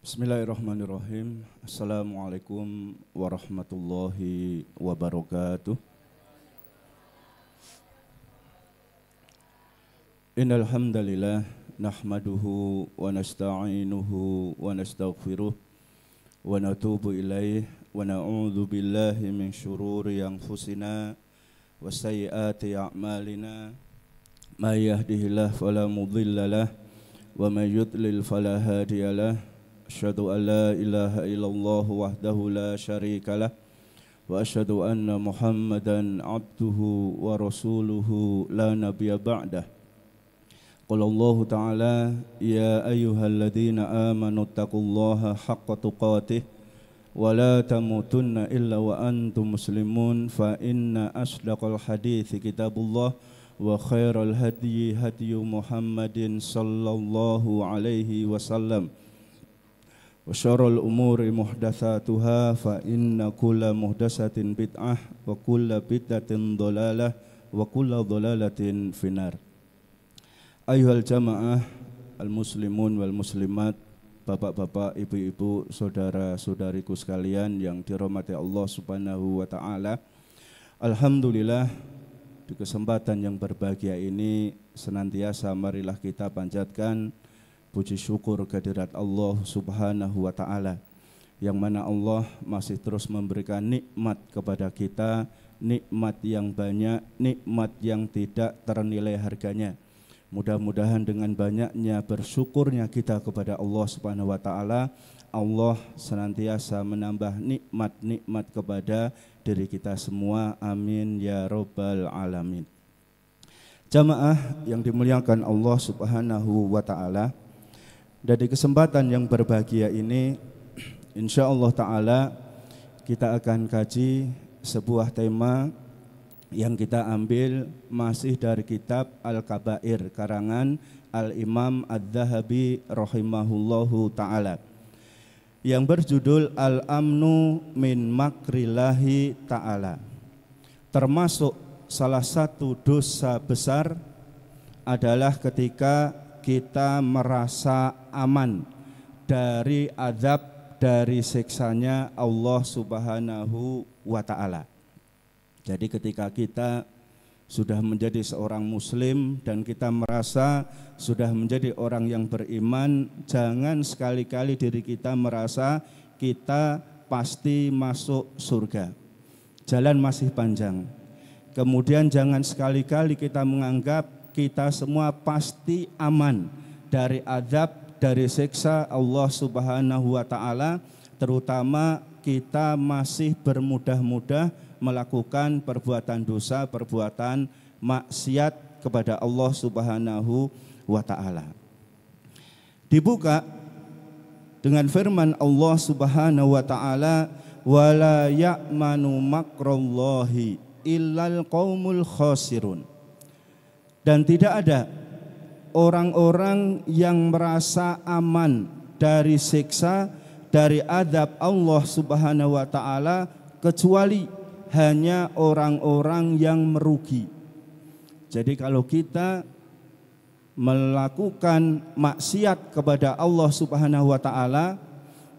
Bismillahirrahmanirrahim. Assalamualaikum warahmatullahi wabarakatuh. Innal hamdalillah nahmaduhu wa nasta'inuhu wa nastaghfiruh wa natubu ilaih wa na'udzu billahi min syururi anfusina wa sayyiati a'malina. May yahdihillahu fala mudhillalah wa may yudlil fala hadiyalah. Asyhadu an la ilaha illallah wahdahu la syarikalah wa asyhadu anna Muhammadan abduhu wa rasuluhu la nabiyya ba'dah. Qala Allah Ta'ala ya ayyuhalladzina amanu taqullaha haqqa tuqatih wa la tamutunna illa wa antum muslimun fa inna asdaqal hadithi kitabullah wa khairal hadyi hadyu Muhammadin sallallahu alaihi wasallam wa syarrul umuri muhdatsatuha fa inna kulla muhdatsatin bid'ah wa kulla bid'atin dhalalah wa kulla dhalalatin finnar. Ayyuhal jamaah al-muslimun wal muslimat, bapak-bapak, ibu-ibu, saudara-saudariku sekalian yang dirahmati Allah Subhanahu wa taala. Alhamdulillah, di kesempatan yang berbahagia ini senantiasa marilah kita panjatkan puji syukur kehadirat Allah Subhanahu wa taala, yang mana Allah masih terus memberikan nikmat kepada kita, nikmat yang banyak, nikmat yang tidak ternilai harganya. Mudah-mudahan dengan banyaknya bersyukurnya kita kepada Allah Subhanahu wa taala, Allah senantiasa menambah nikmat-nikmat kepada diri kita semua. Amin ya rabbal alamin. Jamaah yang dimuliakan Allah Subhanahu wa taala, dari kesempatan yang berbahagia ini insyaallah taala kita akan kaji sebuah tema yang kita ambil masih dari kitab Al-Kabair karangan Al-Imam Adz-Dzahabi rahimahullahu ta'ala, yang berjudul Al-Amnu min Makrillahi ta'ala. Termasuk salah satu dosa besar adalah ketika kita merasa aman dari azab, dari siksanya Allah Subhanahu wa ta'ala. Jadi ketika kita sudah menjadi seorang muslim dan kita merasa sudah menjadi orang yang beriman, jangan sekali-kali diri kita merasa kita pasti masuk surga. Jalan masih panjang. Kemudian jangan sekali-kali kita menganggap kita semua pasti aman dari azab, dari siksa Allah Subhanahu wa ta'ala, terutama kita masih bermudah-mudah melakukan perbuatan dosa, perbuatan maksiat kepada Allah Subhanahu wa ta'ala. Dibuka dengan firman Allah Subhanahu wa ta'ala, wala ya'manu makrallahi illal qaumul khasirun. Dan tidak ada orang-orang yang merasa aman dari siksa, dari azab Allah Subhanahu wa ta'ala, kecuali hanya orang-orang yang merugi. Jadi kalau kita melakukan maksiat kepada Allah Subhanahu wa ta'ala,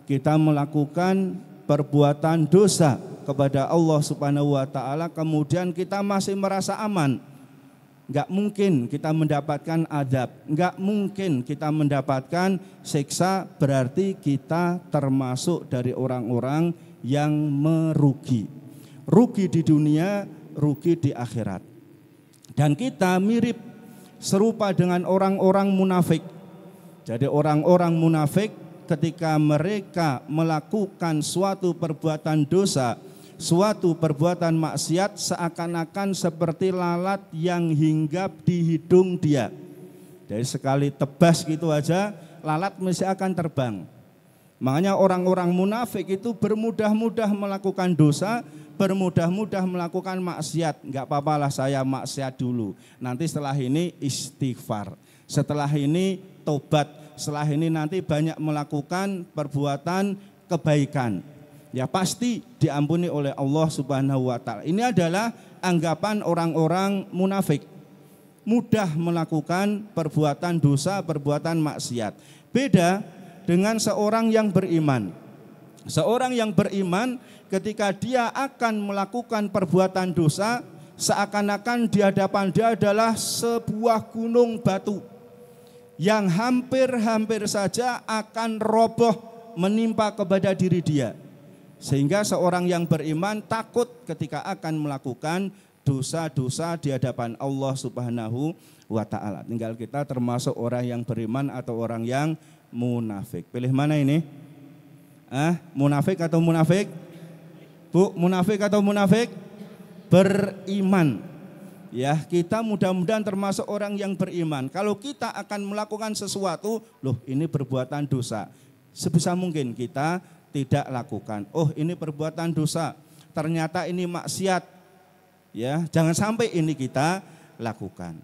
kita melakukan perbuatan dosa kepada Allah Subhanahu wa ta'ala, kemudian kita masih merasa aman, enggak mungkin kita mendapatkan azab, enggak mungkin kita mendapatkan siksa, berarti kita termasuk dari orang-orang yang merugi. Rugi di dunia, rugi di akhirat. Dan kita mirip serupa dengan orang-orang munafik. Jadi orang-orang munafik ketika mereka melakukan suatu perbuatan dosa, suatu perbuatan maksiat, seakan-akan seperti lalat yang hinggap di hidung dia. Jadi sekali tebas gitu aja, lalat mesti akan terbang. Makanya orang-orang munafik itu bermudah-mudah melakukan dosa, bermudah-mudah melakukan maksiat. Enggak apa-apalah saya maksiat dulu, nanti setelah ini istighfar, setelah ini tobat, setelah ini nanti banyak melakukan perbuatan kebaikan, ya pasti diampuni oleh Allah Subhanahu wa ta'ala. Ini adalah anggapan orang-orang munafik, mudah melakukan perbuatan dosa, perbuatan maksiat. Beda dengan seorang yang beriman. Seorang yang beriman ketika dia akan melakukan perbuatan dosa, seakan-akan di hadapan dia adalah sebuah gunung batu yang hampir-hampir saja akan roboh menimpa kepada diri dia. Sehingga seorang yang beriman takut ketika akan melakukan dosa-dosa di hadapan Allah Subhanahu wa ta'ala. Tinggal kita termasuk orang yang beriman atau orang yang munafik. Pilih mana ini? Munafik atau munafik? Bu, munafik atau munafik? Beriman. Ya, kita mudah-mudahan termasuk orang yang beriman. Kalau kita akan melakukan sesuatu, loh ini perbuatan dosa, sebisa mungkin kita tidak lakukan. Oh, ini perbuatan dosa, ternyata ini maksiat. Ya, jangan sampai ini kita lakukan.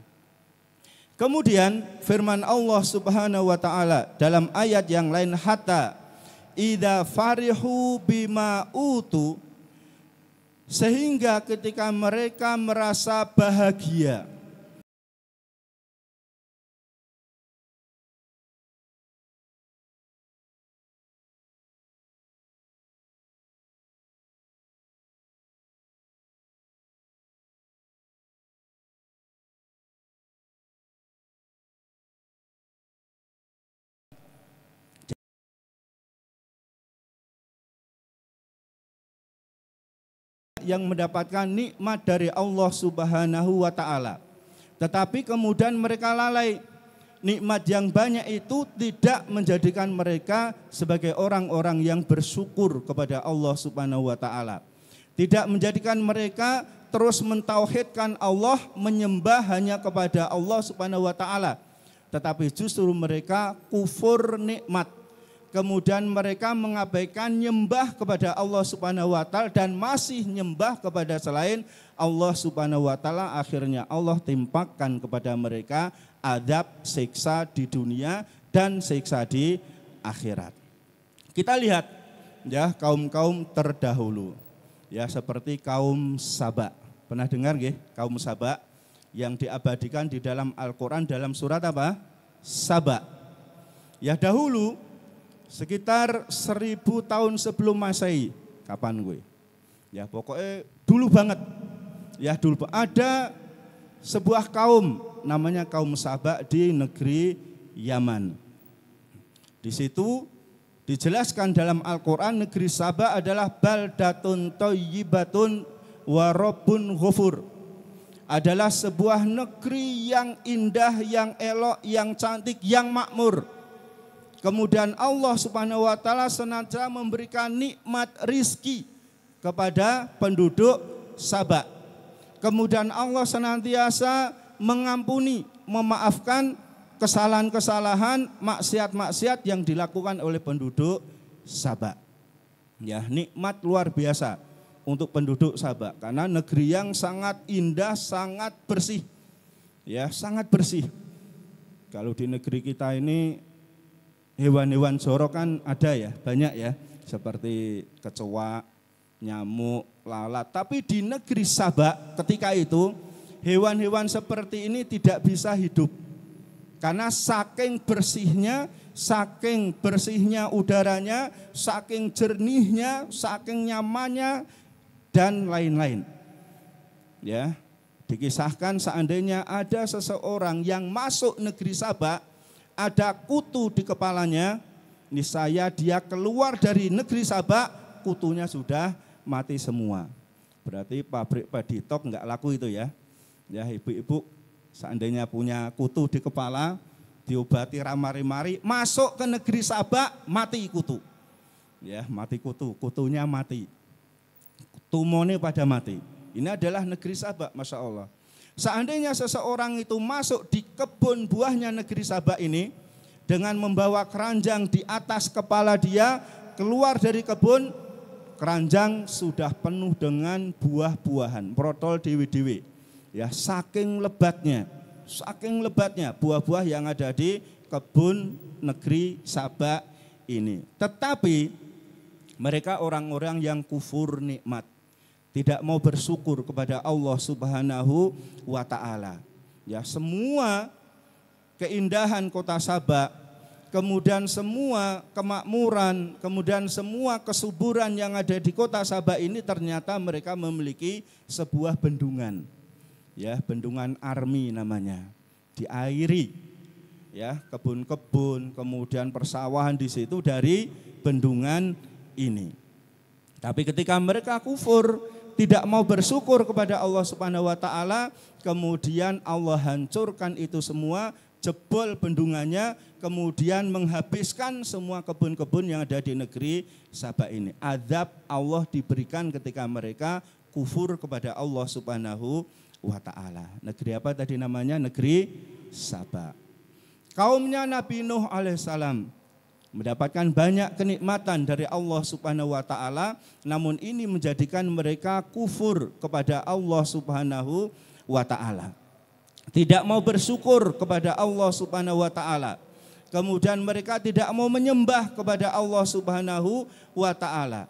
Kemudian firman Allah Subhanahu wa taala dalam ayat yang lain, hatta idza farihu bima utu, sehingga ketika mereka merasa bahagia yang mendapatkan nikmat dari Allah Subhanahu wa ta'ala, tetapi kemudian mereka lalai. Nikmat yang banyak itu tidak menjadikan mereka sebagai orang-orang yang bersyukur kepada Allah Subhanahu wa ta'ala, tidak menjadikan mereka terus mentauhidkan Allah, menyembah hanya kepada Allah Subhanahu wa ta'ala, tetapi justru mereka kufur nikmat. Kemudian mereka mengabaikan nyembah kepada Allah Subhanahu wa ta'ala dan masih nyembah kepada selain Allah Subhanahu wa ta'ala. Akhirnya Allah timpakan kepada mereka adab, siksa di dunia dan siksa di akhirat. Kita lihat ya kaum-kaum terdahulu. Ya, seperti kaum Saba. Pernah dengar nggih kaum Saba yang diabadikan di dalam Al-Qur'an dalam surat apa? Saba. Ya, dahulu sekitar 1000 tahun sebelum Masehi. Kapan gue? Ya pokoknya dulu banget. Ya dulu ada sebuah kaum namanya kaum Saba di negeri Yaman. Di situ dijelaskan dalam Al-Qur'an negeri Saba adalah baldatun thayyibatun wa rabbun ghafur. Adalah sebuah negeri yang indah, yang elok, yang cantik, yang makmur. Kemudian Allah Subhanahu wa ta'ala senantiasa memberikan nikmat rizki kepada penduduk Saba. Kemudian Allah senantiasa mengampuni, memaafkan kesalahan-kesalahan, maksiat-maksiat yang dilakukan oleh penduduk Saba. Ya, nikmat luar biasa untuk penduduk Saba karena negeri yang sangat indah, sangat bersih. Ya, sangat bersih. Kalau di negeri kita ini hewan-hewan jorok kan ada ya, banyak ya, seperti kecoa, nyamuk, lalat. Tapi di negeri Saba ketika itu hewan-hewan seperti ini tidak bisa hidup. Karena saking bersihnya udaranya, saking jernihnya, saking nyamannya dan lain-lain. Ya, dikisahkan seandainya ada seseorang yang masuk negeri Saba, ada kutu di kepalanya, niscaya dia keluar dari negeri Saba, kutunya sudah mati semua. Berarti pabrik paditok enggak laku itu ya. Ya ibu-ibu seandainya punya kutu di kepala, diobati ramari-mari, masuk ke negeri Saba, mati kutu. Ya, mati kutu, kutunya mati. Tumornya pada mati. Ini adalah negeri Saba, Masya Allah. Seandainya seseorang itu masuk di kebun buahnya negeri Saba ini dengan membawa keranjang di atas kepala dia, keluar dari kebun, keranjang sudah penuh dengan buah-buahan, protol dewi-dewi. Ya, saking lebatnya buah-buah yang ada di kebun negeri Saba ini. Tetapi mereka orang-orang yang kufur nikmat, tidak mau bersyukur kepada Allah Subhanahu wa ta'ala. Ya, semua keindahan kota Saba, kemudian semua kemakmuran, kemudian semua kesuburan yang ada di kota Sabah ini ternyata mereka memiliki sebuah bendungan. Ya, bendungan Armi namanya. Diairi ya, kebun-kebun, kemudian persawahan di situ dari bendungan ini. Tapi ketika mereka kufur, tidak mau bersyukur kepada Allah Subhanahu wa taala, kemudian Allah hancurkan itu semua, jebol bendungannya, kemudian menghabiskan semua kebun-kebun yang ada di negeri Sabah ini. Azab Allah diberikan ketika mereka kufur kepada Allah Subhanahu wa taala. Negeri apa tadi namanya? Negeri Sabah. Kaumnya Nabi Nuh alaihissalam mendapatkan banyak kenikmatan dari Allah Subhanahu wa taala, namun ini menjadikan mereka kufur kepada Allah Subhanahu wa taala. Tidak mau bersyukur kepada Allah Subhanahu wa taala. Kemudian mereka tidak mau menyembah kepada Allah Subhanahu wa taala.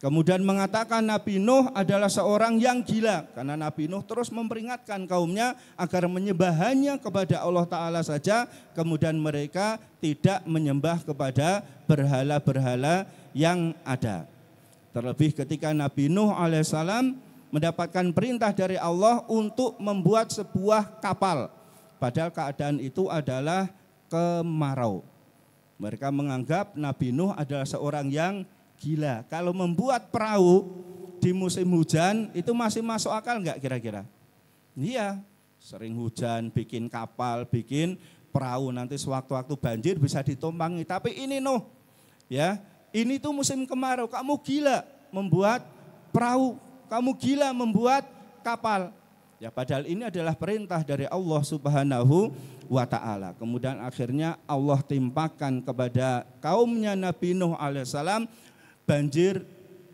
Kemudian mengatakan Nabi Nuh adalah seorang yang gila, karena Nabi Nuh terus memperingatkan kaumnya agar menyembah hanya kepada Allah Ta'ala saja, kemudian mereka tidak menyembah kepada berhala-berhala yang ada. Terlebih ketika Nabi Nuh alaihissalam mendapatkan perintah dari Allah untuk membuat sebuah kapal, padahal keadaan itu adalah kemarau. Mereka menganggap Nabi Nuh adalah seorang yang gila. Kalau membuat perahu di musim hujan itu masih masuk akal enggak kira-kira? Iya, sering hujan, bikin kapal, bikin perahu, nanti sewaktu-waktu banjir bisa ditumpangi. Tapi ini Nuh, ya, ini tuh musim kemarau, kamu gila membuat perahu, kamu gila membuat kapal. Ya, padahal ini adalah perintah dari Allah Subhanahu wa taala. Kemudian akhirnya Allah timpakan kepada kaumnya Nabi Nuh alaihissalam banjir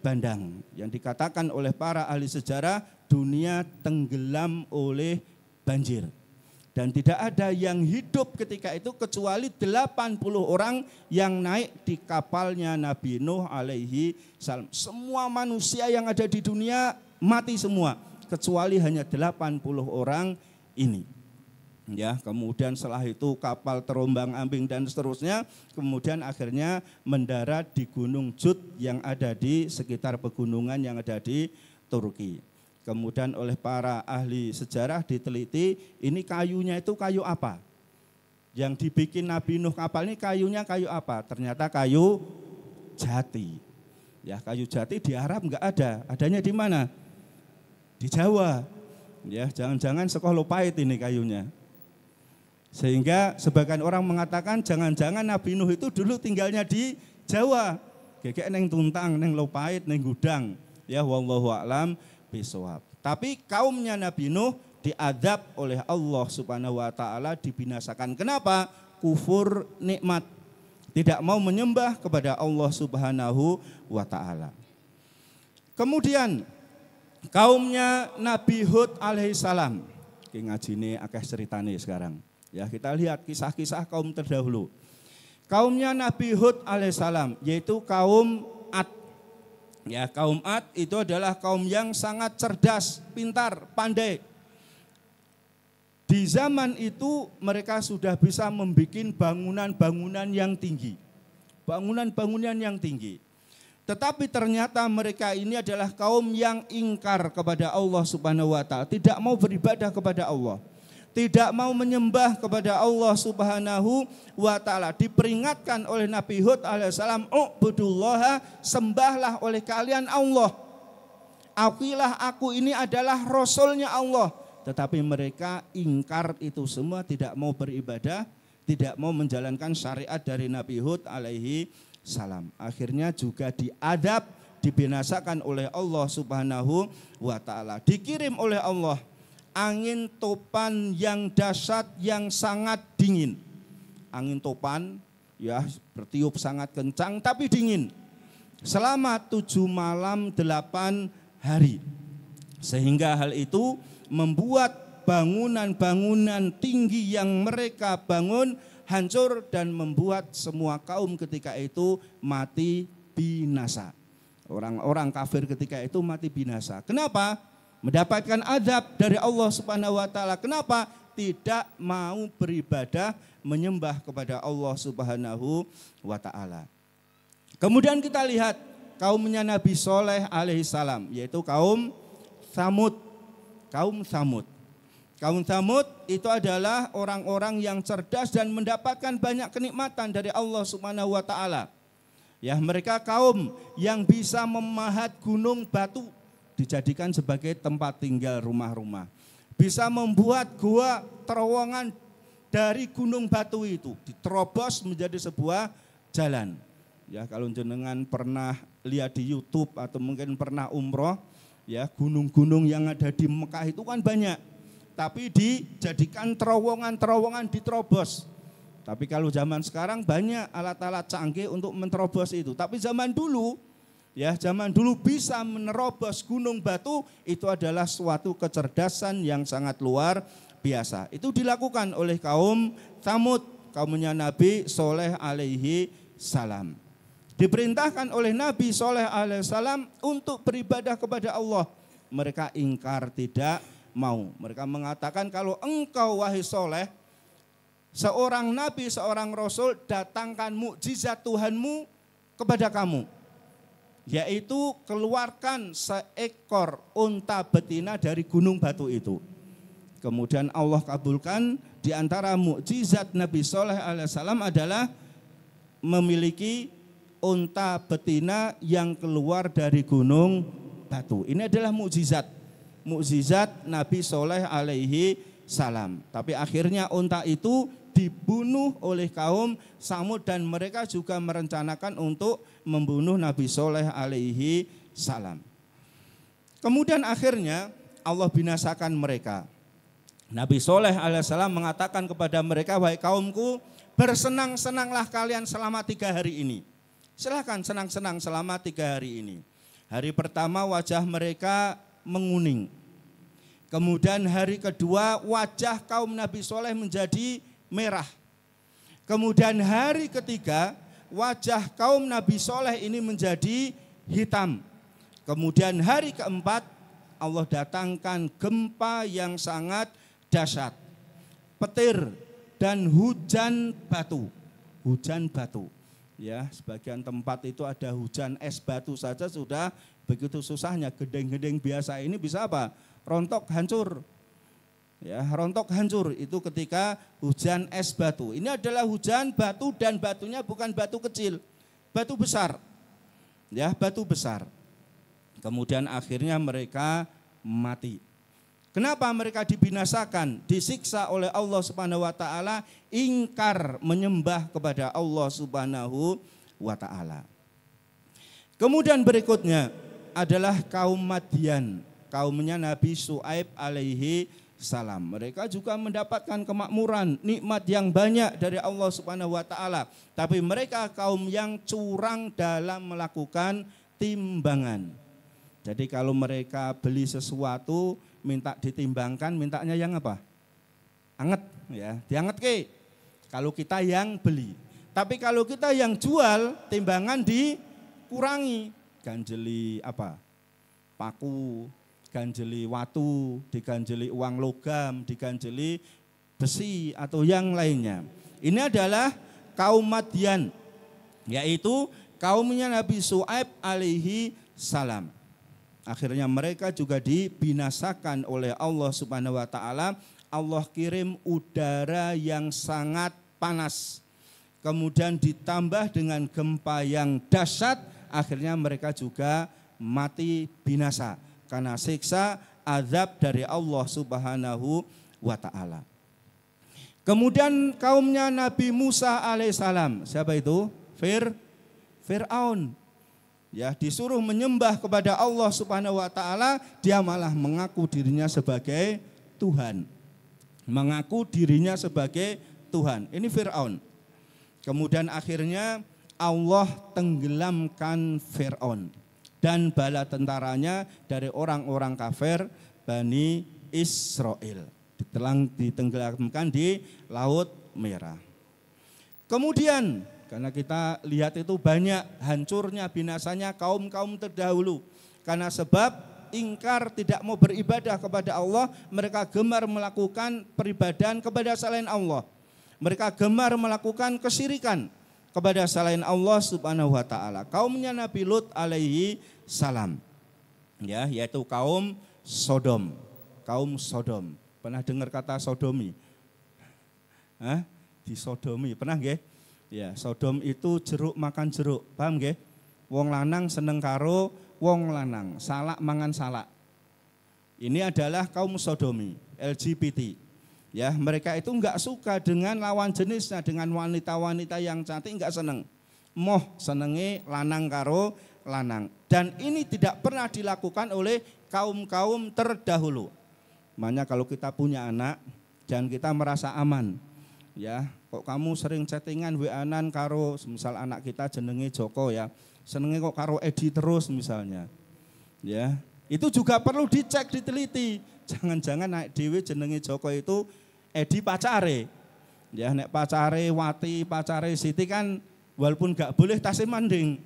bandang, yang dikatakan oleh para ahli sejarah dunia tenggelam oleh banjir. Dan tidak ada yang hidup ketika itu kecuali 80 orang yang naik di kapalnya Nabi Nuh alaihi salam. Semua manusia yang ada di dunia mati semua, kecuali hanya 80 orang ini. Ya, kemudian setelah itu kapal terombang-ambing dan seterusnya, kemudian akhirnya mendarat di Gunung Jud yang ada di sekitar pegunungan yang ada di Turki. Kemudian oleh para ahli sejarah diteliti, ini kayunya itu kayu apa? Yang dibikin Nabi Nuh kapal ini kayunya kayu apa? Ternyata kayu jati. Ya, kayu jati di Arab enggak ada, adanya di mana? Di Jawa. Ya, jangan-jangan sekolah pahit ini kayunya. Sehingga sebagian orang mengatakan jangan-jangan Nabi Nuh itu dulu tinggalnya di Jawa. Kayak neng Tuntang, neng Lopait, neng Gudang. Ya, wallahu a'lam bishawab. Tapi kaumnya Nabi Nuh diadab oleh Allah Subhanahu wa taala, dibinasakan. Kenapa? Kufur nikmat. Tidak mau menyembah kepada Allah Subhanahu wa taala. Kemudian kaumnya Nabi Hud alaihissalam. Ki ngajine akeh ceritane sekarang. Ya, kita lihat kisah-kisah kaum terdahulu. Kaumnya Nabi Hud alaihissalam, yaitu kaum Ad. Ya, kaum Ad itu adalah kaum yang sangat cerdas, pintar, pandai. Di zaman itu mereka sudah bisa membuat bangunan-bangunan yang tinggi. Bangunan-bangunan yang tinggi. Tetapi ternyata mereka ini adalah kaum yang ingkar kepada Allah Subhanahu wa taala, tidak mau beribadah kepada Allah. Tidak mau menyembah kepada Allah Subhanahu wa taala. Diperingatkan oleh Nabi Hud alaihissalam, "U'budullaha, sembahlah oleh kalian Allah. Akuilah aku ini adalah rasulnya Allah." Tetapi mereka ingkar itu semua, tidak mau beribadah, tidak mau menjalankan syariat dari Nabi Hud alaihi salam. Akhirnya juga diadab, dibinasakan oleh Allah Subhanahu wa taala. Dikirim oleh Allah angin topan yang dahsyat, yang sangat dingin. Angin topan ya bertiup sangat kencang tapi dingin. Selama 7 malam 8 hari. Sehingga hal itu membuat bangunan-bangunan tinggi yang mereka bangun hancur dan membuat semua kaum ketika itu mati binasa. Orang-orang kafir ketika itu mati binasa. Kenapa? Mendapatkan azab dari Allah Subhanahu wa taala. Kenapa? tidak mau beribadah menyembah kepada Allah Subhanahu wa taala. Kemudian kita lihat kaumnya Nabi Soleh alaihissalam, yaitu kaum Tsamud. Kaum Tsamud. Kaum Tsamud itu adalah orang-orang yang cerdas dan mendapatkan banyak kenikmatan dari Allah Subhanahu wa taala. Ya, mereka kaum yang bisa memahat gunung batu dijadikan sebagai tempat tinggal rumah-rumah. Bisa membuat gua terowongan dari gunung batu itu diterobos menjadi sebuah jalan. Ya, kalau jenengan pernah lihat di YouTube atau mungkin pernah umroh, ya gunung-gunung yang ada di Mekah itu kan banyak, tapi dijadikan terowongan-terowongan diterobos. Tapi kalau zaman sekarang banyak alat-alat canggih untuk menerobos itu. Tapi zaman dulu, ya zaman dulu bisa menerobos gunung batu itu adalah suatu kecerdasan yang sangat luar biasa. Itu dilakukan oleh kaum Tsamud, kaumnya Nabi Soleh alaihi salam. Diperintahkan oleh Nabi Soleh alaihissalam untuk beribadah kepada Allah. Mereka ingkar, tidak mau. Mereka mengatakan, kalau engkau wahai Soleh, seorang Nabi, seorang Rasul, datangkan mukjizat Tuhanmu kepada kamu, yaitu keluarkan seekor unta betina dari gunung batu itu. Kemudian Allah kabulkan. Di antara mukjizat Nabi Soleh alaihissalam adalah memiliki unta betina yang keluar dari gunung batu. Ini adalah mukjizat. Mukjizat Nabi Soleh alaihi salam. Tapi akhirnya unta itu dibunuh oleh kaum Tsamud dan mereka juga merencanakan untuk membunuh Nabi Soleh alaihi salam. Kemudian akhirnya Allah binasakan mereka. Nabi Soleh alaihissalam mengatakan kepada mereka, wahai kaumku, bersenang-senanglah kalian selama 3 hari ini. Silahkan senang-senang selama 3 hari ini. Hari pertama wajah mereka menguning. Kemudian hari kedua wajah kaum Nabi Soleh menjadi merah. Kemudian hari ketiga wajah kaum Nabi Soleh ini menjadi hitam. Kemudian hari keempat Allah datangkan gempa yang sangat dahsyat. Petir dan hujan batu. Hujan batu. Ya, sebagian tempat itu ada hujan es batu saja sudah begitu susahnya. Gedeng-gedeng biasa ini bisa apa? Rontok, hancur. Ya, rontok, hancur itu ketika hujan es batu. Ini adalah hujan batu dan batunya bukan batu kecil, batu besar. Ya, batu besar. Kemudian akhirnya mereka mati. Kenapa mereka dibinasakan, disiksa oleh Allah Subhanahu wa taala? Ingkar menyembah kepada Allah Subhanahu wa taala. Kemudian berikutnya adalah kaum Madian, kaumnya Nabi Syuaib alaihi salam. Mereka juga mendapatkan kemakmuran, nikmat yang banyak dari Allah Subhanahu wa taala, tapi mereka kaum yang curang dalam melakukan timbangan. Jadi kalau mereka beli sesuatu minta ditimbangkan, mintanya yang apa? Anget, ya, dianget ke. Kalau kita yang beli. Tapi kalau kita yang jual, timbangan dikurangi. Ganjeli apa? Paku, ganjeli watu, diganjeli uang logam, diganjeli besi atau yang lainnya. Ini adalah kaum Madian, yaitu kaumnya Nabi Syuaib alaihi salam. Akhirnya mereka juga dibinasakan oleh Allah Subhanahu wa taala. Allah kirim udara yang sangat panas. Kemudian ditambah dengan gempa yang dahsyat, akhirnya mereka juga mati binasa karena siksa azab dari Allah Subhanahu wa taala. Kemudian kaumnya Nabi Musa alaihissalam, siapa itu? Fir'aun. Ya, disuruh menyembah kepada Allah Subhanahu wa taala, dia malah mengaku dirinya sebagai Tuhan. Mengaku dirinya sebagai Tuhan. Ini Fir'aun. Kemudian akhirnya Allah tenggelamkan Fir'aun dan bala tentaranya dari orang-orang kafir Bani Israel. Ditenggelamkan di Laut Merah. Kemudian karena kita lihat itu banyak hancurnya, binasanya kaum-kaum terdahulu. Karena sebab ingkar, tidak mau beribadah kepada Allah, mereka gemar melakukan peribadahan kepada selain Allah. Mereka gemar melakukan kesyirikan kepada selain Allah Subhanahu wa taala. Kaumnya Nabi Lut alaihi salam. Ya, yaitu kaum Sodom. Kaum Sodom. Pernah dengar kata sodomi? Hah? Disodomi, pernah nggih? Ya, Sodom itu jeruk makan jeruk, paham nggih? Wong lanang seneng karo wong lanang, salak mangan salak. Ini adalah kaum sodomi, LGBT. Ya, mereka itu enggak suka dengan lawan jenisnya, dengan wanita-wanita yang cantik enggak seneng. Moh senenge lanang karo lanang. Dan ini tidak pernah dilakukan oleh kaum-kaum terdahulu. Makanya kalau kita punya anak dan kita merasa aman, ya, kok kamu sering chattingan WA-an karo misal anak kita jenenge Joko ya, senenge kok karo Edi terus misalnya. Ya, itu juga perlu dicek, diteliti. Jangan-jangan naik dhewe jenenge Joko itu Edi pacare. Ya, nek pacare Wati, pacare Siti kan walaupun gak boleh tasih mending.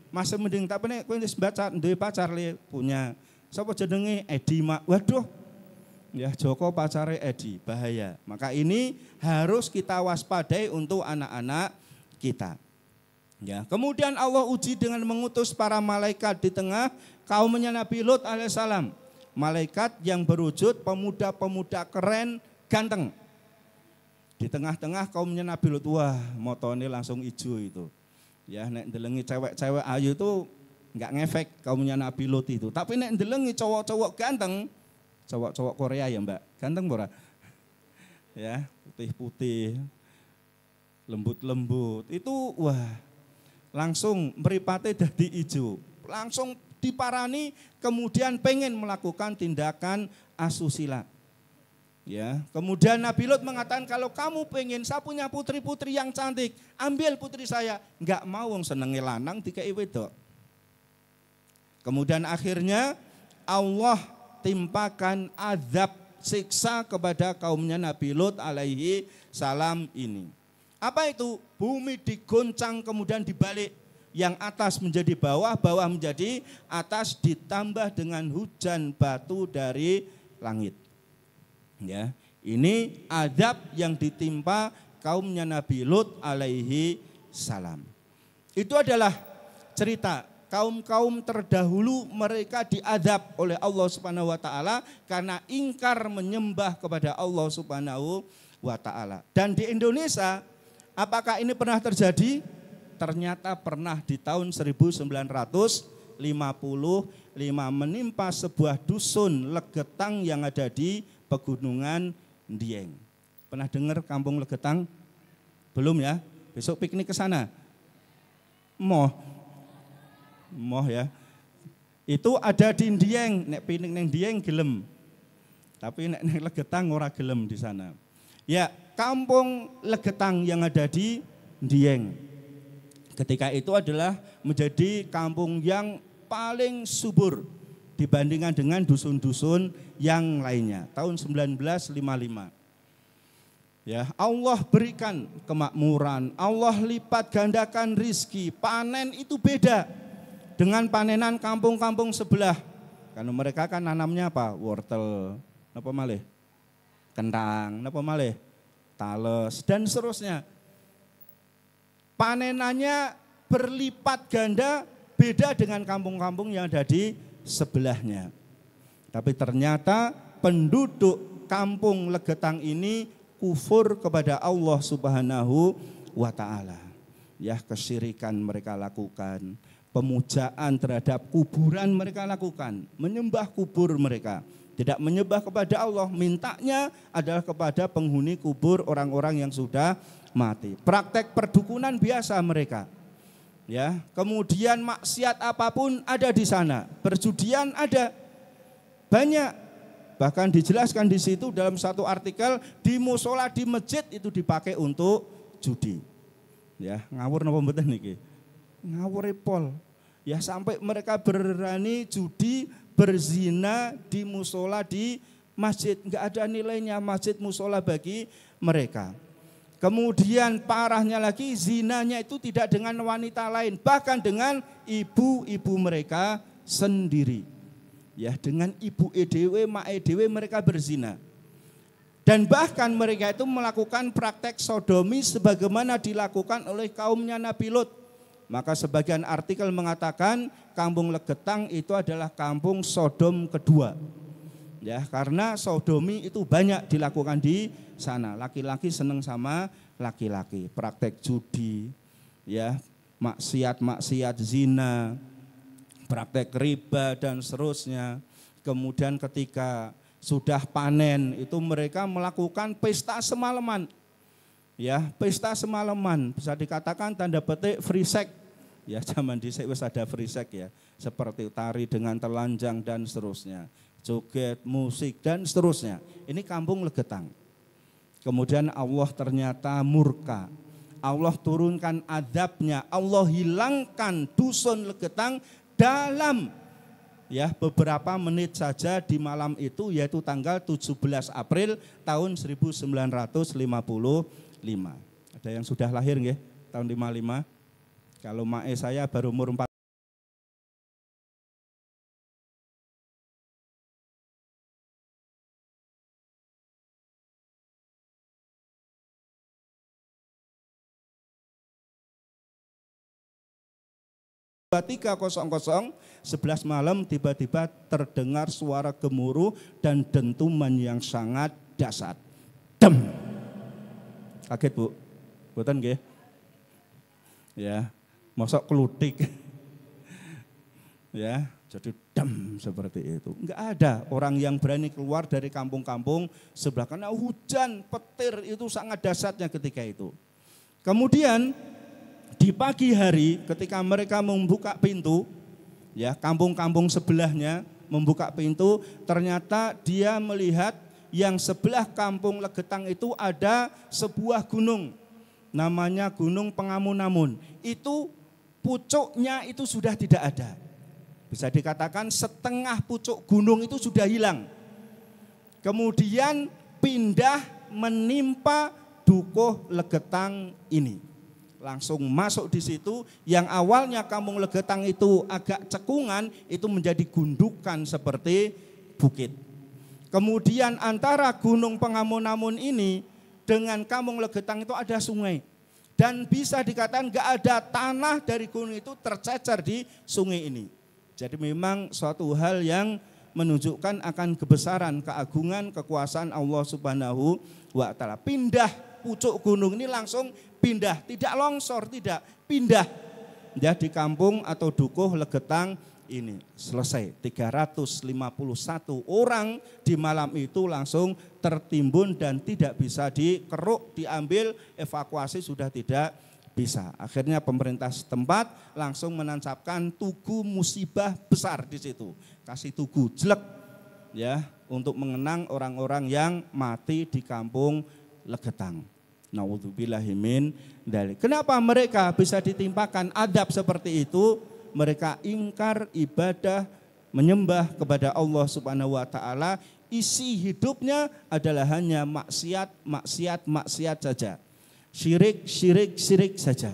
Masih mending, tapi nek kowe wis baca duwe pacar punya. Sapa jenenge Edi Mak. Waduh. Ya, Joko pacare Edi, bahaya. Maka ini harus kita waspadai untuk anak-anak kita. Ya, kemudian Allah uji dengan mengutus para malaikat di tengah kaumnya Nabi Lut alaihissalam. Malaikat yang berwujud pemuda-pemuda keren, ganteng. Di tengah-tengah kaumnya Nabi Lut, wah, motone langsung hijau itu. Ya, nek ndelengi cewek-cewek ayu itu enggak ngefek kaumnya Nabi Lut itu. Tapi nek ndelengi cowok-cowok ganteng, cowok-cowok Korea ya Mbak, ganteng ora? Ya, putih-putih, lembut-lembut. Itu wah, langsung mripate dadi ijo. Langsung diparani, kemudian pengen melakukan tindakan asusila. Ya, kemudian Nabi Lut mengatakan kalau kamu pengen saya punya putri-putri yang cantik, ambil putri saya. Enggak mau wong senenge lanang dikei wedok. Kemudian akhirnya Allah timpakan azab siksa kepada kaumnya Nabi Lut alaihi salam ini. Apa itu? Bumi digoncang kemudian dibalik. Yang atas menjadi bawah, bawah menjadi atas, ditambah dengan hujan batu dari langit. Ya, ini azab yang ditimpa kaumnya Nabi Lut alaihi salam. Itu adalah cerita kaum-kaum terdahulu, mereka diazab oleh Allah Subhanahu wa taala karena ingkar menyembah kepada Allah Subhanahu wa taala. Dan di Indonesia, apakah ini pernah terjadi? Ternyata pernah di tahun 1955 menimpa sebuah dusun Legetang yang ada di Pegunungan Dieng. Pernah dengar Kampung Legetang? Belum ya? Besok piknik ke sana. Moh ya. Itu ada di Dieng, nek piknik neng Dieng gelem. Tapi nek neng Legetang ora gelem di sana. Ya, Kampung Legetang yang ada di Dieng. Ketika itu adalah menjadi kampung yang paling subur dibandingkan dengan dusun-dusun yang lainnya. Tahun 1955. Ya, Allah berikan kemakmuran, Allah lipat gandakan rizki, panen itu beda dengan panenan kampung-kampung sebelah. Karena mereka kan nanamnya apa? Wortel, apa malih? Kentang, apa malih? Tales dan seterusnya. Panenannya berlipat ganda, beda dengan kampung-kampung yang ada di sebelahnya. Tapi ternyata penduduk kampung Legetang ini kufur kepada Allah Subhanahu wa taala. Ya, kesyirikan mereka lakukan, pemujaan terhadap kuburan mereka lakukan, menyembah kubur mereka. Tidak menyembah kepada Allah, mintanya adalah kepada penghuni kubur orang-orang yang sudah mati. Praktek perdukunan biasa mereka. Ya, kemudian maksiat apapun ada di sana, perjudian ada banyak. Bahkan dijelaskan di situ dalam satu artikel, di musola di masjid itu dipakai untuk judi. Ya, ngawur napa mboten niki? Ngawur pol. Ya, sampai mereka berani judi, berzina di musola di masjid, enggak ada nilainya masjid musola bagi mereka. Kemudian parahnya lagi, zinanya itu tidak dengan wanita lain, bahkan dengan ibu-ibu mereka sendiri. Ya, dengan ibu EDW, mak EDW mereka berzina. Dan bahkan mereka itu melakukan praktek sodomi sebagaimana dilakukan oleh kaumnya Nabi Lut. Maka sebagian artikel mengatakan kampung Legetang itu adalah kampung Sodom kedua. Ya, karena sodomi itu banyak dilakukan di sana. Laki-laki seneng sama laki-laki, praktek judi, ya, maksiat zina, praktek riba dan seterusnya. Kemudian ketika sudah panen itu mereka melakukan pesta semalaman. Ya, pesta semalaman bisa dikatakan tanda petik free sex. Ya, zaman dhisik wis ada free sex ya, seperti tari dengan telanjang dan seterusnya, joget, musik dan seterusnya. Ini kampung Legetang. Kemudian Allah ternyata murka. Allah turunkan azabnya, Allah hilangkan dusun Legetang dalam ya beberapa menit saja di malam itu, yaitu tanggal 17 April tahun 1955. Ada yang sudah lahir nggih tahun 55? Kalau mae saya baru umur 4. Tiga 11 malam tiba-tiba terdengar suara gemuruh dan dentuman yang sangat dahsyat. Dem. Kaget Bu? Boten nggih? Ya, mosok kelutik. Ya, jadi dem seperti itu. Enggak ada orang yang berani keluar dari kampung-kampung sebelah karena hujan petir itu sangat dahsyatnya ketika itu. Kemudian di pagi hari ketika mereka membuka pintu, ya kampung-kampung sebelahnya membuka pintu, ternyata dia melihat yang sebelah kampung Legetang itu ada sebuah gunung, namanya Gunung Pengamun-amun. Itu pucuknya itu sudah tidak ada. Bisa dikatakan setengah pucuk gunung itu sudah hilang. Kemudian pindah menimpa Dukuh Legetang ini. Langsung masuk di situ, yang awalnya kampung Legetang itu agak cekungan, itu menjadi gundukan seperti bukit. Kemudian antara Gunung Pengamun-amun ini dengan kampung Legetang itu ada sungai. Dan bisa dikatakan enggak ada tanah dari gunung itu tercecer di sungai ini. Jadi memang suatu hal yang menunjukkan akan kebesaran, keagungan, kekuasaan Allah Subhanahu wa Ta'ala. Pindah pucuk gunung ini langsung pindah, tidak longsor, tidak, pindah. Ya, di kampung atau Dukuh Legetang ini selesai. 351 orang di malam itu langsung tertimbun dan tidak bisa dikeruk, diambil, evakuasi sudah tidak bisa. Akhirnya pemerintah setempat langsung menancapkan tugu musibah besar di situ. Kasih tugu jelek ya untuk mengenang orang-orang yang mati di kampung Legetang. Naudzubillahi min dzalik. Kenapa mereka bisa ditimpakan adab seperti itu? Mereka ingkar ibadah, menyembah kepada Allah Subhanahu wa Ta'ala. Isi hidupnya adalah hanya maksiat saja. Syirik saja.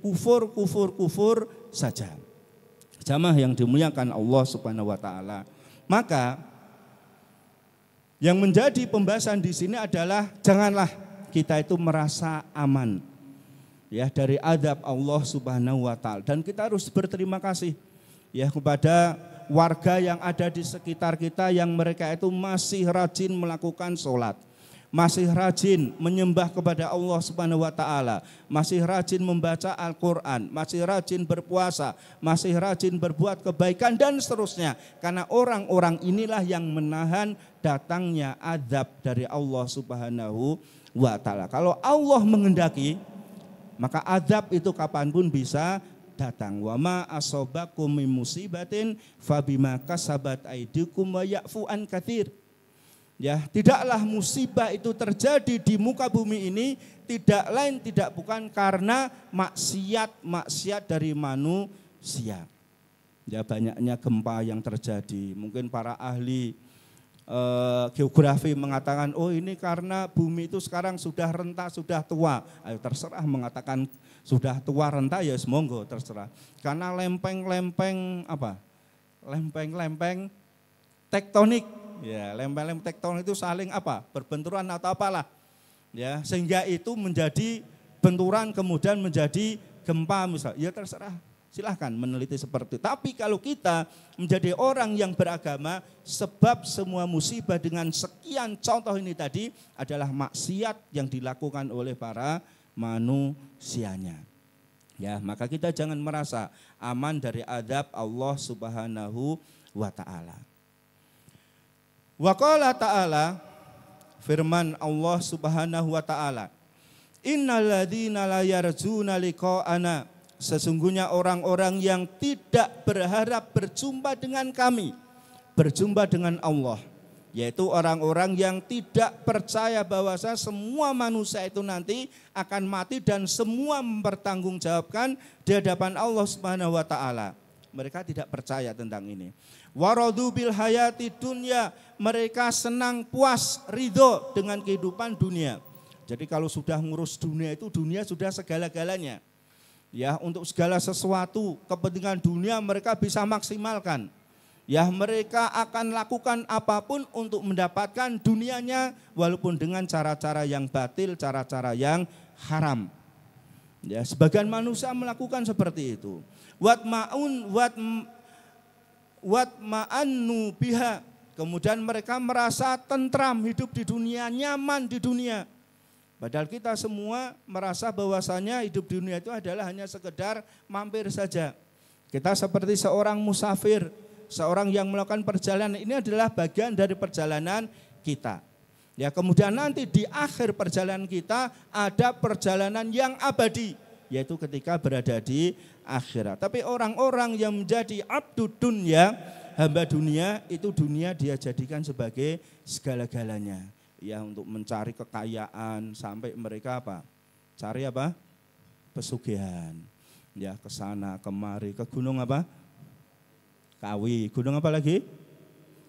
Kufur saja. Jamaah yang dimuliakan Allah Subhanahu wa Ta'ala. Maka yang menjadi pembahasan di sini adalah janganlah kita itu merasa aman ya dari azab Allah Subhanahu wa Ta'ala, dan kita harus berterima kasih ya kepada warga yang ada di sekitar kita yang mereka itu masih rajin melakukan sholat, masih rajin menyembah kepada Allah Subhanahu wa Ta'ala, masih rajin membaca Al-Quran, masih rajin berpuasa, masih rajin berbuat kebaikan dan seterusnya. Karena orang-orang inilah yang menahan datangnya azab dari Allah Subhanahu wa Ta'ala. Kalau Allah mengendaki, maka azab itu kapanpun bisa datang. Wa ma asobakum min musibatin fabima kasabat aidikum wa ya'fu an katsir. Ya, tidaklah musibah itu terjadi di muka bumi ini tidak lain tidak bukan karena maksiat dari manusia. Ya, banyaknya gempa yang terjadi. Mungkin para ahli geografi mengatakan, oh ini karena bumi itu sekarang sudah renta, sudah tua. Ayo terserah mengatakan sudah tua renta, ya semonggo terserah. Karena lempeng tektonik. Ya, lempeng-lempeng tektonik itu saling apa? Berbenturan atau apalah. Ya, sehingga itu menjadi benturan kemudian menjadi gempa misalnya. Ya terserah. Silahkan meneliti seperti itu. Tapi kalau kita menjadi orang yang beragama, sebab semua musibah dengan sekian contoh ini tadi adalah maksiat yang dilakukan oleh para manusianya. Ya, maka kita jangan merasa aman dari adab Allah Subhanahu wa taala. Wa qala ta'ala, firman Allah Subhanahu wa taala, innal ladzina la yarjuna liqa'ana, sesungguhnya orang-orang yang tidak berharap berjumpa dengan kami, berjumpa dengan Allah, yaitu orang-orang yang tidak percaya bahwasanya semua manusia itu nanti akan mati dan semua mempertanggungjawabkan di hadapan Allah Subhanahu wa taala. Mereka tidak percaya tentang ini. Waradu bil hayati dunya, mereka senang puas ridho dengan kehidupan dunia. Jadi kalau sudah ngurus dunia itu dunia sudah segala-galanya. Ya, untuk segala sesuatu kepentingan dunia mereka bisa maksimalkan. Ya, mereka akan lakukan apapun untuk mendapatkan dunianya walaupun dengan cara-cara yang batil, cara-cara yang haram. Ya, sebagian manusia melakukan seperti itu. Watma'annu biha. Kemudian mereka merasa tentram hidup di dunia, nyaman di dunia. Padahal kita semua merasa bahwasanya hidup di dunia itu adalah hanya sekedar mampir saja. Kita seperti seorang musafir, seorang yang melakukan perjalanan, ini adalah bagian dari perjalanan kita. Ya, kemudian nanti di akhir perjalanan kita ada perjalanan yang abadi, yaitu ketika berada di akhirat. Tapi orang-orang yang menjadi abdud dunya, hamba dunia, itu dunia dia jadikan sebagai segala-galanya. Ya, untuk mencari kekayaan sampai mereka apa? Cari apa? Pesugihan. Ya, ke sana kemari, ke gunung apa? Kawi. Gunung apa lagi?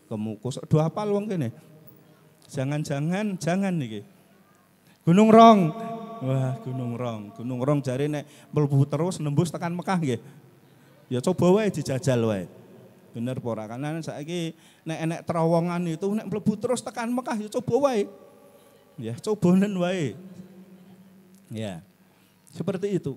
Kemukus. Dua hafal wong kene. Jangan niki. Gunung Rong. Wah, Gunung Rong. Gunung Rong jare nek mlebu terus nembus tekan Mekah nggih. Ya coba wae dijajal wae. Bener pora, karena saiki nek enek terowongan itu nek mlebu terus tekan Mekah ya coba wae. Ya, cobanen wae. Ya. Seperti itu.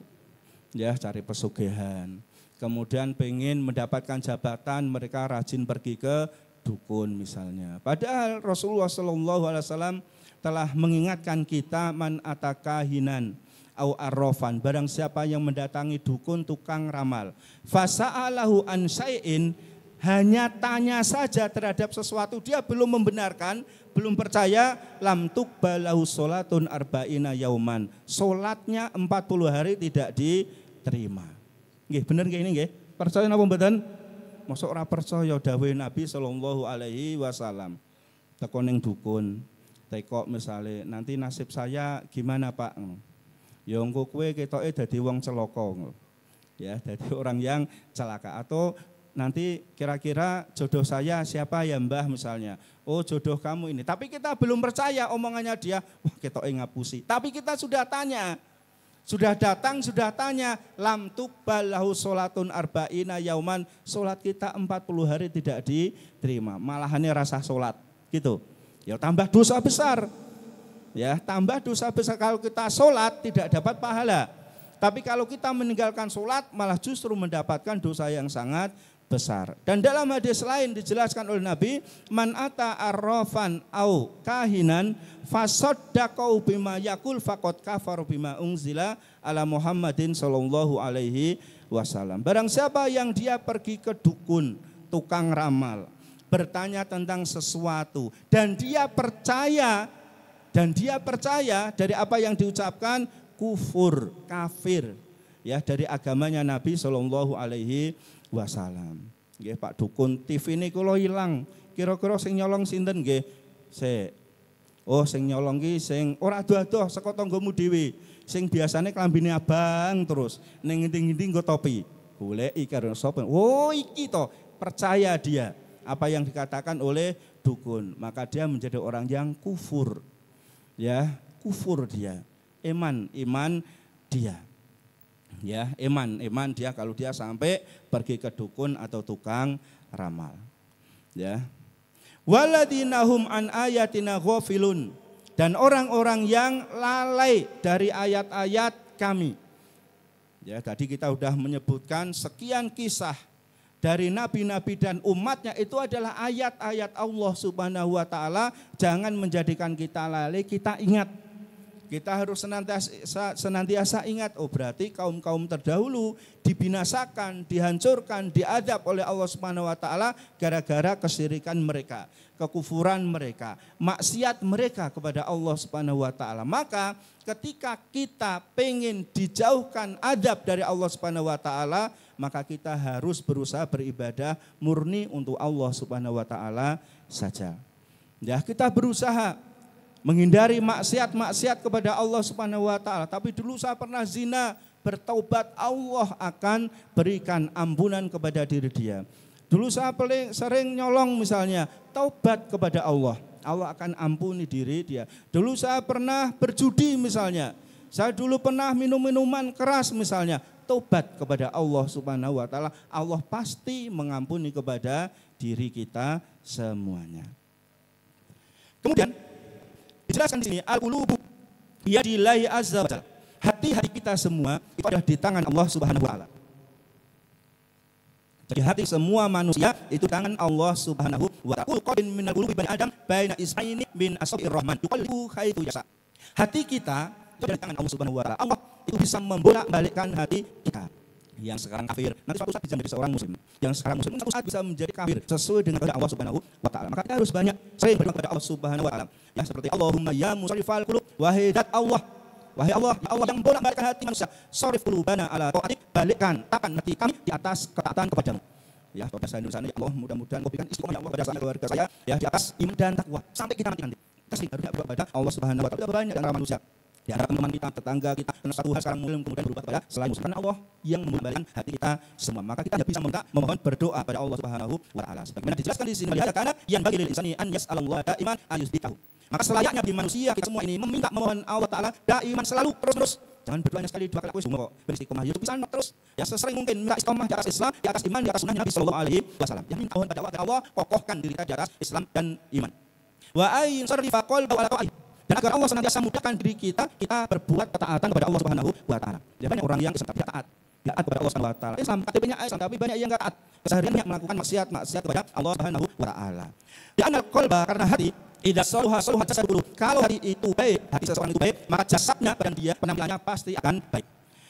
Ya, cari pesugihan. Kemudian pengen mendapatkan jabatan, mereka rajin pergi ke dukun misalnya. Padahal Rasulullah SAW telah mengingatkan kita man atakahinan au arrofan, barang siapa yang mendatangi dukun tukang ramal, fasa'alahu an syai'in, hanya tanya saja terhadap sesuatu, dia belum membenarkan, belum percaya, lam tuqbalahu sholatun arba'ina yauman, sholatnya 40 hari tidak diterima. Nggih, bener nggih ini nggih? Percaya napa mboten? Mosok ora percaya dawuh Nabi sallallahu alaihi wasallam. Teko ning dukun, teko misale nanti nasib saya gimana Pak? Ya engko kowe ketoke dadi wong celaka. Ya, dadi orang yang celaka, atau nanti kira-kira jodoh saya siapa ya Mbah misalnya. Oh, jodoh kamu ini. Tapi kita belum percaya omongannya dia. Wah, ketoke ngapusi. Tapi kita sudah tanya. Sudah datang, sudah tanya, lam tuqbalahu sholatun arba'ina yauman, sholat kita 40 hari tidak diterima. Malahannya rasa sholat, gitu. Ya tambah dosa besar. Ya, tambah dosa besar kalau kita sholat tidak dapat pahala. Tapi kalau kita meninggalkan sholat malah justru mendapatkan dosa yang sangat besar. Dan dalam hadis lain dijelaskan oleh Nabi, man ata arrafan au kahinan fasaddaqau bima yaqul faqad kafara bima unzila ala Muhammadin sallallahu alaihi wasallam. Barang siapa yang dia pergi ke dukun, tukang ramal, bertanya tentang sesuatu dan dia percaya dari apa yang diucapkan, kufur, kafir, ya, dari agamanya Nabi sallallahu alaihi wasallam. Nggih, Pak Dukun, TV ini kula ilang. Kira-kira sing nyolong sinten nggih? Oh, sing nyolong ki sing ora adoh-adoh saka tanggamu dhewe. Sing biasane klambine abang terus ning ngendi-ngendi nggo topi. Goleki karo sapa? Oh, iki to. Percaya dia apa yang dikatakan oleh dukun, maka dia menjadi orang yang kufur. Ya, kufur dia. Iman dia. Ya, iman dia kalau dia sampai pergi ke dukun atau tukang ramal. Ya. Waladinahum an ayatina ghafilun, dan orang-orang yang lalai dari ayat-ayat kami. Ya, tadi kita sudah menyebutkan sekian kisah dari nabi-nabi dan umatnya, itu adalah ayat-ayat Allah Subhanahu wa taala. Jangan menjadikan kita lalai, kita ingat. Kita harus senantiasa ingat, oh berarti kaum-kaum terdahulu dibinasakan, dihancurkan, diadab oleh Allah Subhanahu wa taala gara-gara kesyirikan mereka, kekufuran mereka, maksiat mereka kepada Allah Subhanahu wa taala. Maka ketika kita pengen dijauhkan adab dari Allah Subhanahu wa taala, maka kita harus berusaha beribadah murni untuk Allah Subhanahu wa taala saja. Ya, kita berusaha menghindari maksiat-maksiat kepada Allah Subhanahu wa taala. Tapi dulu saya pernah zina, bertaubat, Allah akan berikan ampunan kepada diri dia. Dulu saya sering nyolong misalnya, taubat kepada Allah, Allah akan ampuni diri dia. Dulu saya pernah berjudi misalnya, saya dulu pernah minum minuman keras misalnya, taubat kepada Allah Subhanahu wa taala, Allah pasti mengampuni kepada diri kita semuanya. Kemudian dijelaskan di sini, al-qulubu biyadillahi azza wa jalla. Hati-hati kita semua itu adalah di tangan Allah Subhanahu wa taala. Jadi hati semua manusia itu tangan Allah Subhanahu wa taala. Qulqin minal qulubi bani Adam baina isbaini min asabi'ir rahman yuqallibu haitsu yasha. Hati kita itu adalah tangan Allah Subhanahu wa taala. Allah itu bisa membolak-balikkan hati kita. Yang sekarang kafir, nanti suatu saat bisa menjadi seorang muslim. Yang sekarang muslim, suatu saat bisa menjadi kafir sesuai dengan kehendak Allah Subhanahu wa taala. Maka kita harus banyak sering berdoa kepada Allah Subhanahu wa taala. Ya, seperti Allahumma ya musarrifal qulub, wahai zat Allah, wahai Allah, ya Allah yang bolak-balikkan hati manusia, sarif qulubana ala taatik, balikkan takkan hati kami di atas ketaatan kepadamu. Ya, pada saya Indonesia ini, ya Allah, mudah-mudahan kau berikan istiqomah ya Allah pada saya keluarga saya, ya di atas iman dan takwa sampai kita nanti. Kita sering harus berdoa kepada Allah Subhanahu wa taala. Banyak antara manusia, di antara teman kita, tetangga kita, karena satu hal sekarang muslim kemudian berubah kepada selain muslim. Karena Allah yang membalikkan hati kita semua. Maka kita bisa memohon berdoa pada Allah Subhanahu wa taala. Sebagaimana dijelaskan di sini, melihat karena yang bagi lil insani an yas'alallah daiman ayusbitahu. Maka selayaknya bagi manusia kita semua ini memohon Allah taala daiman, selalu terus-terus. Jangan berdoanya sekali dua kali aku semua kok. Beristiqomah hidup bisa terus. Ya sesering mungkin minta istiqomah di atas Islam, di atas iman, di atas sunnah Nabi sallallahu alaihi wasallam. Ya minta mohon pada Allah, kokohkan diri kita di atas Islam dan iman. Wa ayyin sarrifa qalba wa ta'ih. Dan agar Allah senantiasa mudahkan diri kita berbuat ketaatan kepada Allah Subhanahu wa taala. Ya, banyak orang yang Islam tapi taat kepada Allah Subhanahu wa taala. Islam KTP-nya Islam tapi banyak yang enggak taat. Keseharian banyak melakukan maksiat kepada Allah Subhanahu wa taala. Ya anal qalba, karena hati idza saluha jasadul. Kalau hati itu baik, hati seseorang itu baik, maka jasadnya, badan dia, penampilannya pasti akan baik.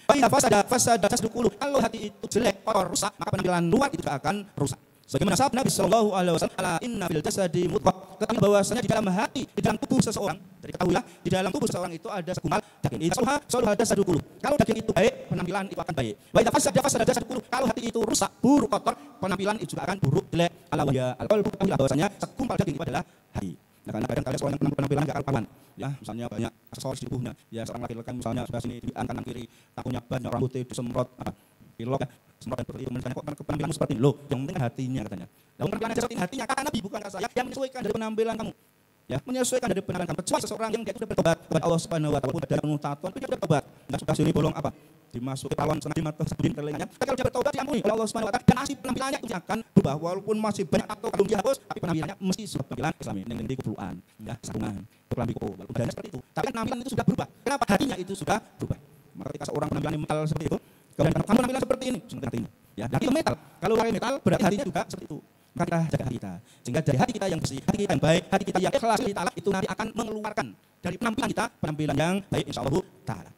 Wa idza fasada jasadul. Kalau hati itu jelek, kotor, rusak, maka penampilan luar itu juga akan rusak. Sebagaimana sabda Nabi sallallahu alaihi wasallam, ala inna fil jasadi mudghah. Ketahui bahwasanya di dalam hati, di dalam tubuh seseorang, jadi ketahuilah di dalam tubuh seseorang itu ada segumpal daging. Idza saluha jasadul. Kalau daging itu baik, penampilan itu akan baik. Wa idza fasada jasadul. Kalau hati itu rusak, buruk, kotor, penampilan itu juga akan buruk, jelek. Ala wahya al-qalbu, ketahuilah bahwasanya segumpal daging itu adalah hati. Nah, karena kadang kalian seorang yang penampilan enggak karuan, ya misalnya banyak aksesoris di tubuhnya, ya seorang laki-laki misalnya sebelah sini di kanan kiri, takunya banyak rambutnya disemprot pilok ya, semprot seperti itu. Misalnya kok penampilanmu seperti ini, loh yang penting hatinya katanya. Lalu penampilan aja seperti hatinya, kata Nabi bukan kata saya, yang menyesuaikan dari penampilan kamu. Ya, menyesuaikan dari penampilan kamu. Kecuali seseorang yang dia sudah bertobat kepada Allah Subhanahu wa taala, udah dari penuh tatuan, dia sudah bertobat. Enggak sudah sini bolong apa? Dimasuki palawan sengaja mata sebelum telinganya. Tapi kalau dia bertobat diampuni oleh Allah Subhanahu wa taala, dan asli penampilannya itu akan berubah walaupun masih banyak tato belum dihapus, tapi penampilannya mesti sudah penampilan Islami, yang penting kepuluhan, ya, sarungan, kelambi koko, walaupun badannya seperti itu. Tapi penampilan itu sudah berubah. Kenapa? Hatinya itu sudah berubah. Maka ketika seorang penampilannya metal seperti itu, kemudian kamu penampilan seperti ini, seperti hatinya. Ya, dan itu metal. Kalau pakai metal berarti hatinya juga seperti itu. Maka kita jaga hati kita. Sehingga dari hati kita yang bersih, hati kita yang baik, hati kita yang ikhlas lillahi ta'ala, itu nanti akan mengeluarkan dari penampilan kita penampilan yang baik insyaallah ta'ala.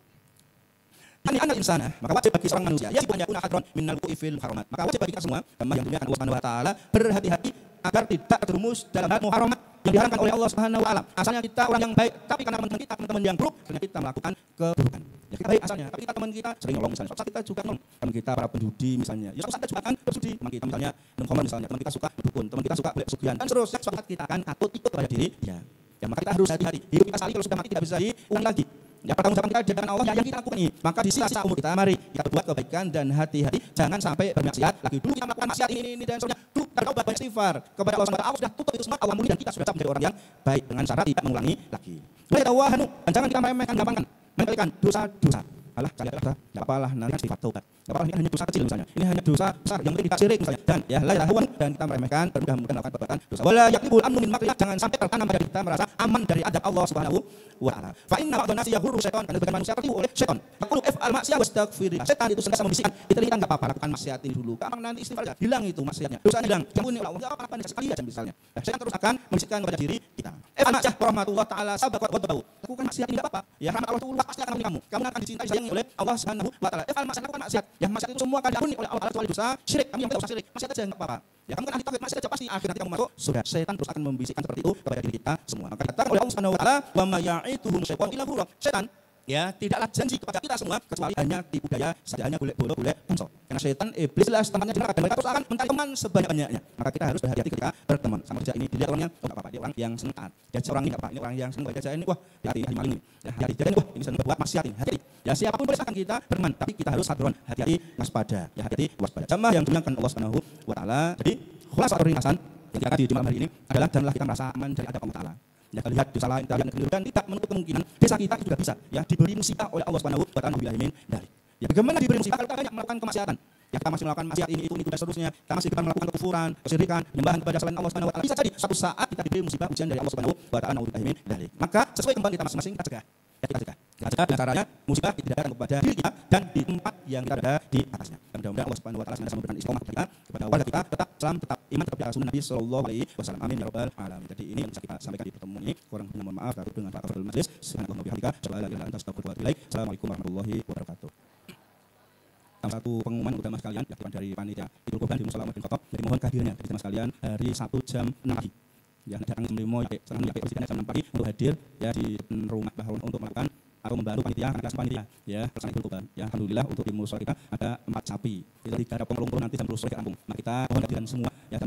Yani anal insana, maka wajib bagi seorang manusia ya banyak kuna hadron minal wuqifil haramat. Maka wajib bagi kita semua yang dimuliakan Allah Subhanahu wa taala berhati-hati agar tidak terjerumus dalam hal muharramat yang diharamkan oleh Allah Subhanahu wa taala. Asalnya kita orang yang baik, tapi karena teman-teman yang buruk, akhirnya kita melakukan keburukan. Ya kita baik asalnya, tapi kita teman kita sering nolong misalnya. Suatu saat kita juga nolong. Teman kita para penjudi misalnya. Ya suatu saat kita juga akan berjudi. Teman kita misalnya minum khamar misalnya. Teman kita suka dukun, teman kita suka pesugihan. Dan seterusnya suatu saat kita akan takut ikut kepada diri dia. Ya maka kita harus hati-hati. Hidup kita sekali kalau sudah mati tidak bisa diulang lagi. Ya pertanggungjawaban kita di hadapan Allah yang kita lakukan ini. Maka di sisa umur kita mari kita berbuat kebaikan dan hati-hati. Jangan sampai bermaksiat lagi. Dulu kita melakukan maksiat ini dan sebagainya. Dulu bertobat banyak istighfar kepada Allah Subhanahu wa taala. Allah sudah tutup itu semua Allah muli dan kita sudah menjadi orang yang baik dengan cara tidak mengulangi lagi. Wala tawahanu, dan jangan kita meremehkan gampangkan, meninggalkan dosa-dosa. alah saya dosa, enggak apalah nanti sifat taubat. Enggak apa-apa, ini hanya dosa kecil misalnya. Ini hanya dosa besar yang tidak syirik misalnya. Dan ya la ilaha dan kita meremehkan bermudah-mudahan melakukan perbuatan dosa. Wala yaqibul amnu min makrillah, jangan sampai tertanam pada kita merasa aman dari adab Allah Subhanahu wa taala. Fa inna ba'dhan nasi yahurru syaitan, karena sebagian manusia tertipu oleh syaitan. Faqulu if'al ma'siyah wastaghfirillah. Setan itu sengaja membisikkan, itu kita enggak apa-apa, lakukan maksiat ini dulu. Gampang nanti istighfar aja, hilang itu maksiatnya. Dosanya hilang. Ampuni oleh Allah, apa-apa sekali aja misalnya. Setan terus akan membisikkan kepada diri kita. Ma'siyah rahmatullah taala sabaqat wa tabu. Lakukan maksiat ini enggak apa-apa. Ya rahmat Allah itu pasti akan menemani kamu. Kamu akan dicintai sayangi oleh Allah Subhanahu wa taala. If'al ma'siyah, lakukan maksiat. Yang maksiat itu semua akan diampuni oleh Allah kecuali dosa syirik. Kami yang tidak usah syirik. Maksiat aja enggak apa-apa. Ya kamu kan ahli tauhid, maksiat aja pasti akhirnya kamu masuk surga. Setan terus akan membisikkan seperti itu kepada diri kita semua. Maka dikatakan oleh Allah Subhanahu wa taala, "Wa ma ya'ituhum syaitan illa ghurura." Setan ya tidaklah janji kepada kita semua kecuali hanya tipu daya saja, hanya golek ponsel. Karena setan iblis lah temannya di neraka dan mereka terus akan mencari teman sebanyak-banyaknya. Maka kita harus berhati-hati ketika berteman. Sama saja ini dilihat orangnya, oh enggak apa-apa, dia orang yang senang taat. Dia orang ini enggak apa, ini orang yang senang baca ini, wah hati-hati maling ini. Ya, hati-hati wah ini senang buat maksiat ini. Hati-hati. Ya siapapun boleh silakan kita berteman, tapi kita harus hadron, hati-hati waspada. Ya hati-hati waspada. Jamaah yang dimuliakan Allah Subhanahu wa taala. Jadi khulasatul ringkasan yang kita di malam hari ini adalah janganlah kita merasa aman dari adab Allah Taala. Ya, kita lihat dosa lain, kita lihat negeri dan tidak menutup kemungkinan desa kita itu juga bisa ya diberi musibah oleh Allah Subhanahu wa taala. Ya, bagaimana diberi musibah kalau kita banyak melakukan kemaksiatan? Ya, kita masih melakukan maksiat ini itu dan seterusnya. Kita masih kita melakukan kekufuran, kesyirikan, penyembahan kepada selain Allah Subhanahu wa taala. Bisa jadi suatu saat kita diberi musibah ujian dari Allah Subhanahu wa taala. Maka sesuai kemampuan kita masing-masing kita cegah. Ya, kita cegah. Kita cegah dengan caranya musibah tidak datang kepada diri kita dan di tempat yang kita berada di atasnya. Dan mudah-mudahan Allah Subhanahu wa taala senantiasa memberikan istiqomah kepada warga kita tetap Islam, tetap iman, tetap sunnah Nabi sallallahu alaihi wasallam. Amin ya rabbal alamin. Jadi ini yang bisa kita sampaikan di pertemuan ini. Kurang lebihnya mohon maaf dengan Pak Kafirul Majlis. Subhanallah wa bihamdika, asyhadu an la ilaha illa anta, astaghfiruka wa atubu ilaik. Assalamualaikum warahmatullahi wabarakatuh. Satu pengumuman untuk jamaah sekalian, dilakukan dari panitia Idul Qurban di Mushola Umar bin Khattab. Jadi mohon kehadirannya dari jamaah sekalian hari Sabtu jam 6 pagi. Ya, datang jam 5 ya, sekarang ya persisnya jam 6 pagi untuk hadir ya di rumah Bahrun untuk melakukan atau membantu panitia, panitia ya pelaksanaan Idul Qurban. Ya, alhamdulillah untuk di mushola kita ada 4 sapi. Kita 3 ada pengelumpur nanti jam 10 sore ke kampung. Nah, kita mohon kehadiran semua ya